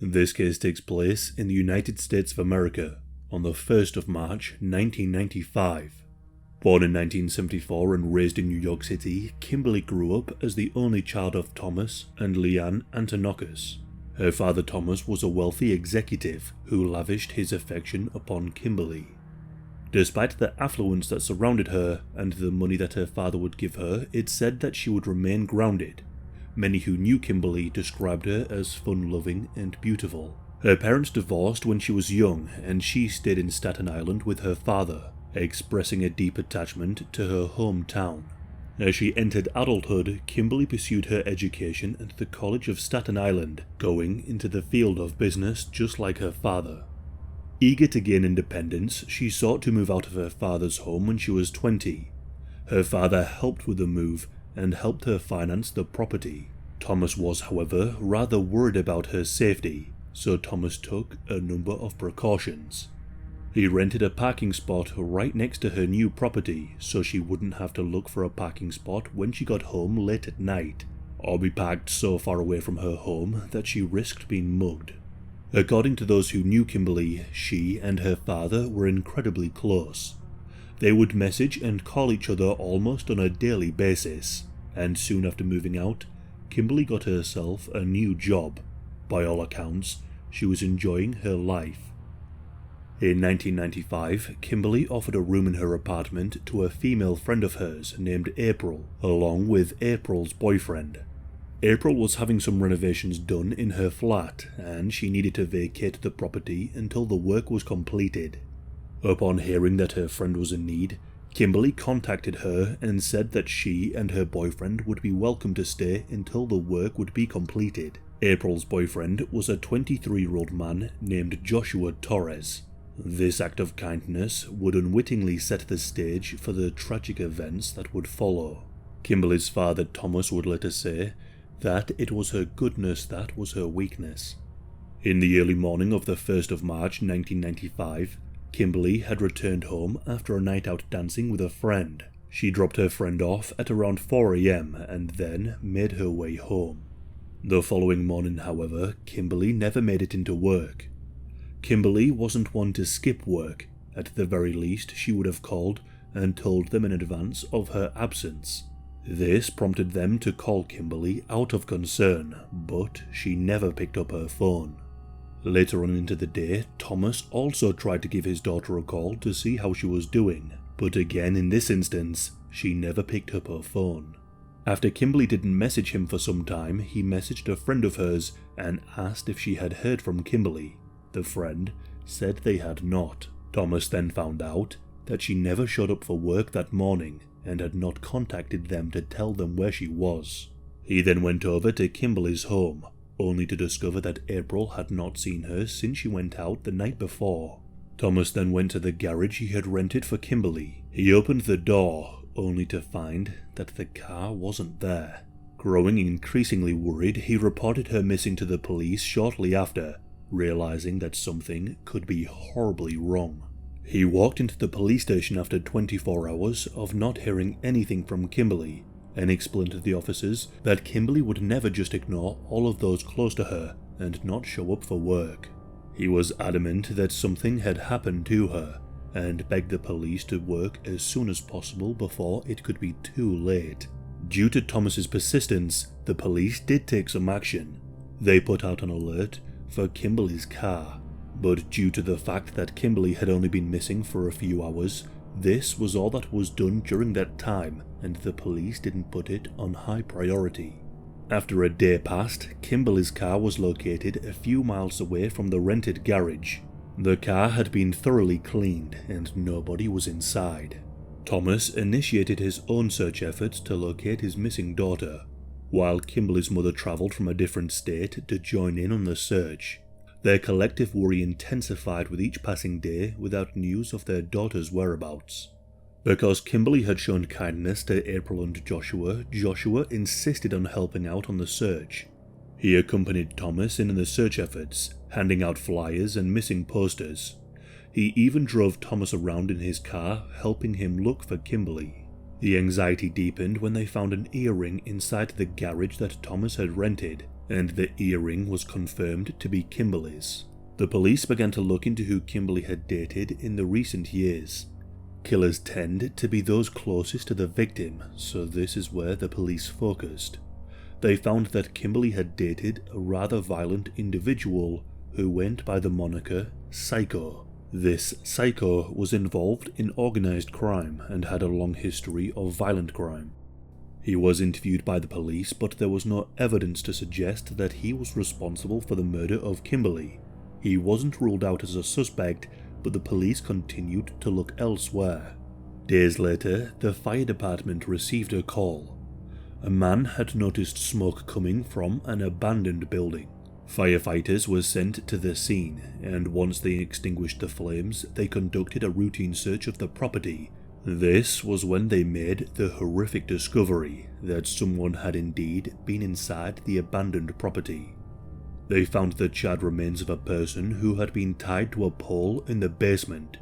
This case takes place in the United States of America on the 1st of March 1995. Born in 1974 and raised in New York City, Kimberly grew up as the only child of Thomas and Leanne Antonakis. Her father Thomas was a wealthy executive who lavished his affection upon Kimberly. Despite the affluence that surrounded her and the money that her father would give her, it's said that she would remain grounded. Many who knew Kimberly described her as fun-loving and beautiful. Her parents divorced when she was young, and she stayed in Staten Island with her father, expressing a deep attachment to her hometown. As she entered adulthood, Kimberly pursued her education at the College of Staten Island, going into the field of business just like her father. Eager to gain independence, she sought to move out of her father's home when she was 20. Her father helped with the move and helped her finance the property. Thomas was, however, rather worried about her safety, so Thomas took a number of precautions. He rented a parking spot right next to her new property so she wouldn't have to look for a parking spot when she got home late at night, or be parked so far away from her home that she risked being mugged. According to those who knew Kimberly, she and her father were incredibly close. They would message and call each other almost on a daily basis, and soon after moving out, Kimberly got herself a new job. By all accounts, she was enjoying her life. In 1995, Kimberly offered a room in her apartment to a female friend of hers named April, along with April's boyfriend. April was having some renovations done in her flat, and she needed to vacate the property until the work was completed. Upon hearing that her friend was in need, Kimberly contacted her and said that she and her boyfriend would be welcome to stay until the work would be completed. April's boyfriend was a 23-year-old man named Joshua Torres. This act of kindness would unwittingly set the stage for the tragic events that would follow. Kimberly's father Thomas would later say that it was her goodness that was her weakness. In the early morning of the 1st of March 1995, Kimberly had returned home after a night out dancing with a friend. She dropped her friend off at around 4 a.m. and then made her way home. The following morning, however, Kimberly never made it into work. Kimberly wasn't one to skip work. At the very least, she would have called and told them in advance of her absence. This prompted them to call Kimberly out of concern, but she never picked up her phone. Later on into the day, Thomas also tried to give his daughter a call to see how she was doing, but again in this instance, she never picked up her phone. After Kimberly didn't message him for some time, he messaged a friend of hers and asked if she had heard from Kimberly. The friend said they had not. Thomas then found out that she never showed up for work that morning and had not contacted them to tell them where she was. He then went over to Kimberly's home, only to discover that April had not seen her since she went out the night before. Thomas then went to the garage he had rented for Kimberly. He opened the door, only to find that the car wasn't there. Growing increasingly worried, he reported her missing to the police shortly after, realizing that something could be horribly wrong. He walked into the police station after 24 hours of not hearing anything from Kimberly, and explained to the officers that Kimberly would never just ignore all of those close to her and not show up for work. He was adamant that something had happened to her, and begged the police to work as soon as possible before it could be too late. Due to Thomas's persistence, the police did take some action. They put out an alert for Kimberly's car, but due to the fact that Kimberly had only been missing for a few hours, this was all that was done during that time, and the police didn't put it on high priority. After a day passed, Kimberly's car was located a few miles away from the rented garage. The car had been thoroughly cleaned and nobody was inside. Thomas initiated his own search efforts to locate his missing daughter, while Kimberly's mother travelled from a different state to join in on the search. Their collective worry intensified with each passing day without news of their daughter's whereabouts. Because Kimberly had shown kindness to April and Joshua, Joshua insisted on helping out on the search. He accompanied Thomas in the search efforts, handing out flyers and missing posters. He even drove Thomas around in his car, helping him look for Kimberly. The anxiety deepened when they found an earring inside the garage that Thomas had rented, and the earring was confirmed to be Kimberly's. The police began to look into who Kimberly had dated in the recent years. Killers tend to be those closest to the victim, so this is where the police focused. They found that Kimberly had dated a rather violent individual who went by the moniker Psycho. This Psycho was involved in organized crime and had a long history of violent crime. He was interviewed by the police, but there was no evidence to suggest that he was responsible for the murder of Kimberly. He wasn't ruled out as a suspect, but the police continued to look elsewhere. Days later, the fire department received a call. A man had noticed smoke coming from an abandoned building. Firefighters were sent to the scene, and once they extinguished the flames, they conducted a routine search of the property. This was when they made the horrific discovery that someone had indeed been inside the abandoned property. They found the charred remains of a person who had been tied to a pole in the basement.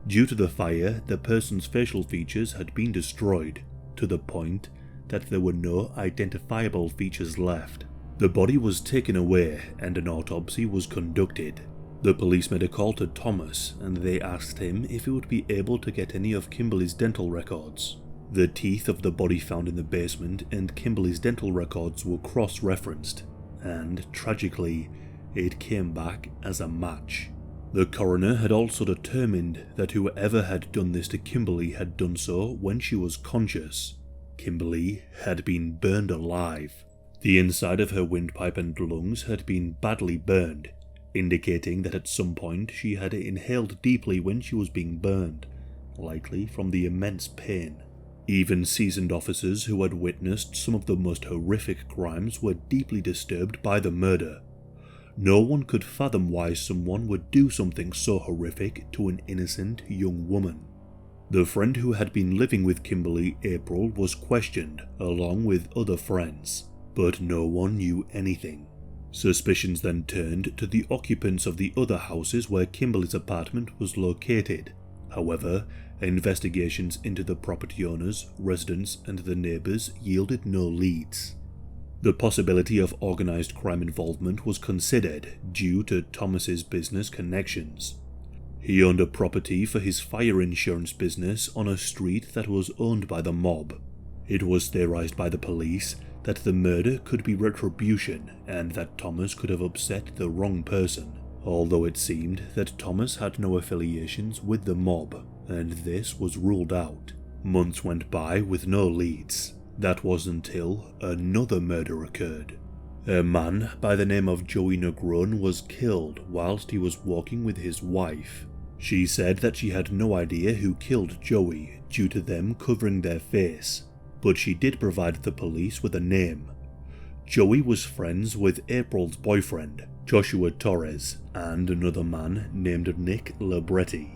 Due to the fire, the person's facial features had been destroyed, to the point that there were no identifiable features left. The body was taken away and an autopsy was conducted. The police made a call to Thomas and they asked him if he would be able to get any of Kimberly's dental records. The teeth of the body found in the basement and Kimberly's dental records were cross-referenced, and tragically, it came back as a match. The coroner had also determined that whoever had done this to Kimberly had done so when she was conscious. Kimberly had been burned alive. The inside of her windpipe and lungs had been badly burned, indicating that at some point she had inhaled deeply when she was being burned, likely from the immense pain. Even seasoned officers who had witnessed some of the most horrific crimes were deeply disturbed by the murder. No one could fathom why someone would do something so horrific to an innocent young woman. The friend who had been living with Kimberly, April, was questioned, along with other friends, but no one knew anything. Suspicions then turned to the occupants of the other houses where Kimberly's apartment was located. However, investigations into the property owners, residents, and the neighbours yielded no leads. The possibility of organised crime involvement was considered due to Thomas's business connections. He owned a property for his fire insurance business on a street that was owned by the mob. It was theorized by the police that the murder could be retribution and that Thomas could have upset the wrong person, although it seemed that Thomas had no affiliations with the mob, and this was ruled out. Months went by with no leads. That was until another murder occurred. A man by the name of Joey Negron was killed whilst he was walking with his wife. She said that she had no idea who killed Joey due to them covering their face, but she did provide the police with a name. Joey was friends with April's boyfriend, Joshua Torres, and another man named Nick Libretti.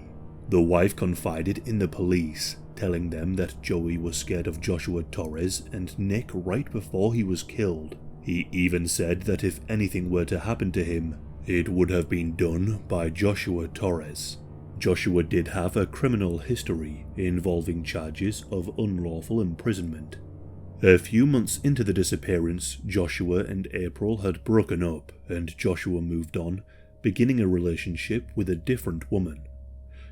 The wife confided in the police, telling them that Joey was scared of Joshua Torres and Nick right before he was killed. He even said that if anything were to happen to him, it would have been done by Joshua Torres. Joshua did have a criminal history involving charges of unlawful imprisonment. A few months into the disappearance, Joshua and April had broken up and Joshua moved on, beginning a relationship with a different woman.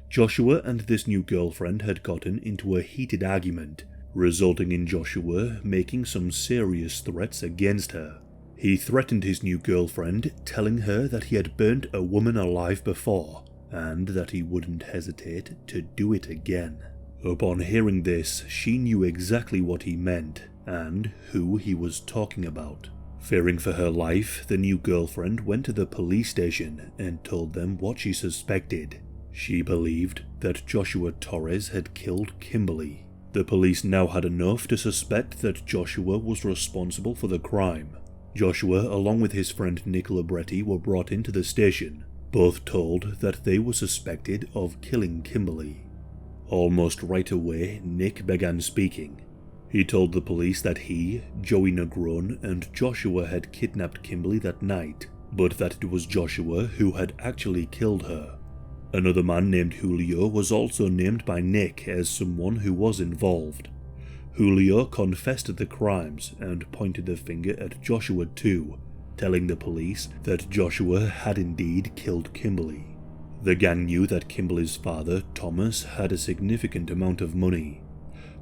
Joshua and this new girlfriend had gotten into a heated argument, resulting in Joshua making some serious threats against her. He threatened his new girlfriend, telling her that he had burnt a woman alive before, and that he wouldn't hesitate to do it again. Upon hearing this, she knew exactly what he meant, and who he was talking about. Fearing for her life, the new girlfriend went to the police station and told them what she suspected. She believed that Joshua Torres had killed Kimberly. The police now had enough to suspect that Joshua was responsible for the crime. Joshua, along with his friend Nick Libretti, were brought into the station, both told that they were suspected of killing Kimberly. Almost right away, Nick began speaking. He told the police that he, Joey Negron, and Joshua had kidnapped Kimberly that night, but that it was Joshua who had actually killed her. Another man named Julio was also named by Nick as someone who was involved. Julio confessed the crimes and pointed the finger at Joshua too, telling the police that Joshua had indeed killed Kimberly. The gang knew that Kimberly's father, Thomas, had a significant amount of money.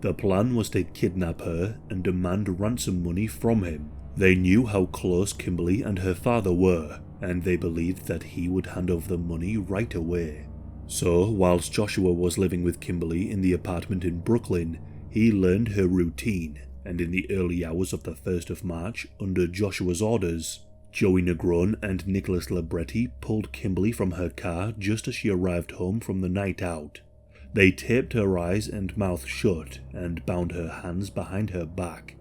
The plan was to kidnap her and demand ransom money from him. They knew how close Kimberly and her father were, and they believed that he would hand over the money right away. So, whilst Joshua was living with Kimberly in the apartment in Brooklyn, he learned her routine, and in the early hours of the 1st of March, under Joshua's orders, Joey Negron and Nicholas Libretti pulled Kimberly from her car just as she arrived home from the night out. They taped her eyes and mouth shut and bound her hands behind her back.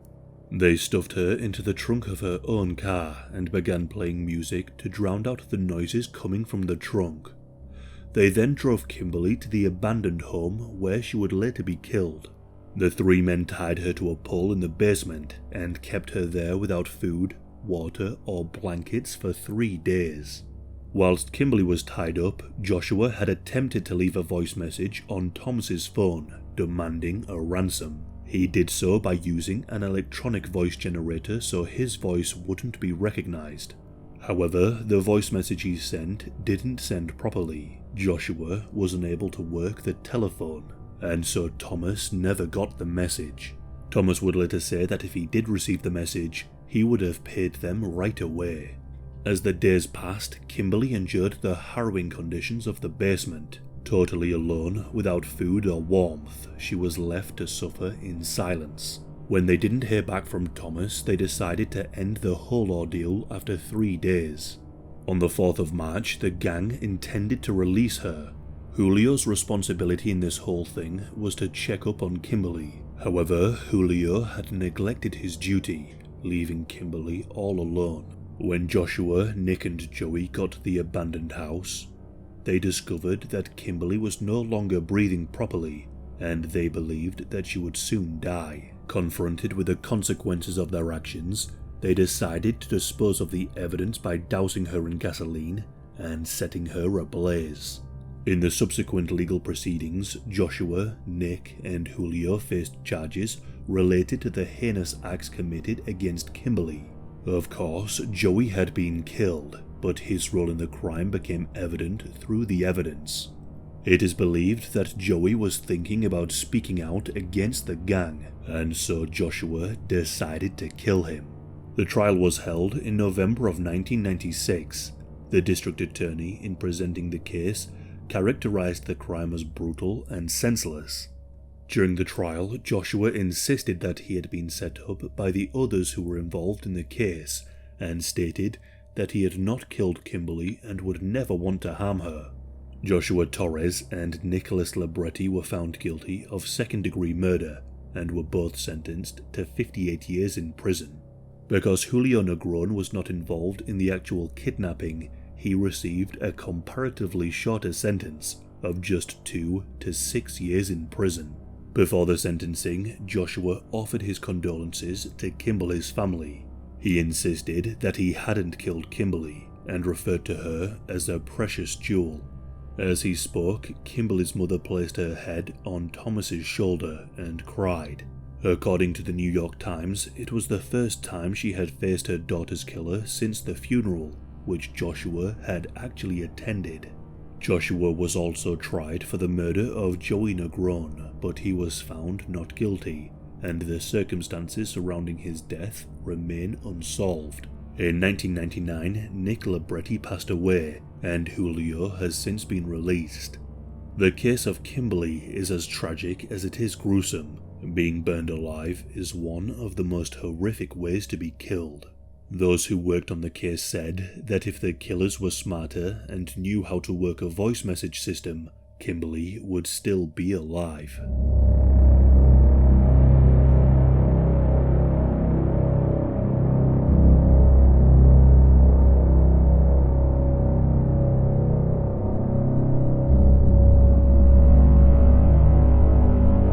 They stuffed her into the trunk of her own car and began playing music to drown out the noises coming from the trunk. They then drove Kimberly to the abandoned home where she would later be killed. The three men tied her to a pole in the basement and kept her there without food, water, or blankets for 3 days. Whilst Kimberly was tied up, Joshua had attempted to leave a voice message on Thomas's phone demanding a ransom. He did so by using an electronic voice generator so his voice wouldn't be recognized. However, the voice message he sent didn't send properly. Joshua was unable to work the telephone, and so Thomas never got the message. Thomas would later say that if he did receive the message, he would have paid them right away. As the days passed, Kimberly endured the harrowing conditions of the basement. Totally alone, without food or warmth, she was left to suffer in silence. When they didn't hear back from Thomas, they decided to end the whole ordeal after 3 days. On the 4th of March, the gang intended to release her. Julio's responsibility in this whole thing was to check up on Kimberly. However, Julio had neglected his duty, leaving Kimberly all alone. When Joshua, Nick and Joey got to the abandoned house, they discovered that Kimberly was no longer breathing properly, and they believed that she would soon die. Confronted with the consequences of their actions, they decided to dispose of the evidence by dousing her in gasoline and setting her ablaze. In the subsequent legal proceedings, Joshua, Nick, and Julio faced charges related to the heinous acts committed against Kimberly. Of course, Joey had been killed, but his role in the crime became evident through the evidence. It is believed that Joey was thinking about speaking out against the gang, and so Joshua decided to kill him. The trial was held in November of 1996. The district attorney, in presenting the case, characterized the crime as brutal and senseless. During the trial, Joshua insisted that he had been set up by the others who were involved in the case, and stated that he had not killed Kimberly and would never want to harm her. Joshua Torres and Nicholas Libretti were found guilty of second-degree murder and were both sentenced to 58 years in prison. Because Julio Negron was not involved in the actual kidnapping, he received a comparatively shorter sentence of just 2 to 6 years in prison. Before the sentencing, Joshua offered his condolences to Kimberly's family. He insisted that he hadn't killed Kimberly and referred to her as a precious jewel. As he spoke, Kimberly's mother placed her head on Thomas's shoulder and cried. According to the New York Times, it was the first time she had faced her daughter's killer since the funeral, which Joshua had actually attended. Joshua was also tried for the murder of Joey Negron, but he was found not guilty, and the circumstances surrounding his death remain unsolved. In 1999, Nick Libretti passed away, and Julio has since been released. The case of Kimberly is as tragic as it is gruesome. Being burned alive is one of the most horrific ways to be killed. Those who worked on the case said that if the killers were smarter and knew how to work a voice message system, Kimberly would still be alive.